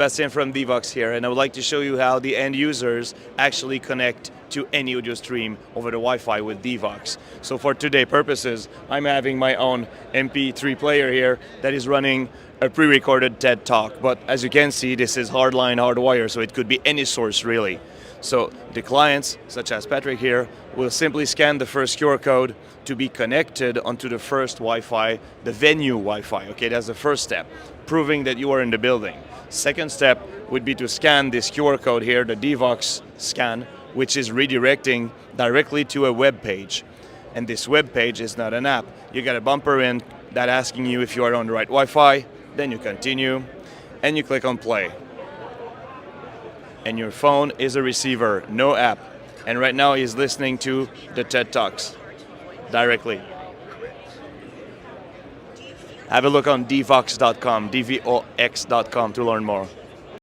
Sebastian from DVOX here, and I would like to show you how the end users actually connect to any audio stream over the Wi-Fi with DVOX. So for today purposes, I'm having my own MP3 player here that is running a pre-recorded TED Talk, but as you can see, this is hardline, hardwire, so it could be any source really. So the clients, such as Patrick here, will simply scan the first QR code to be connected onto the first Wi-Fi, the venue Wi-Fi. Okay, that's the first step, proving that you are in the building. Second step would be to scan this QR code here, the DVOX scan, which is redirecting directly to a web page. And this web page is not an app. You got a bumper in that asking you if you are on the right Wi-Fi, then you continue, and you click on play. And your phone is a receiver, no app. And right now he's listening to the TED Talks directly. Have a look on DVOX.com, DVOX.com to learn more.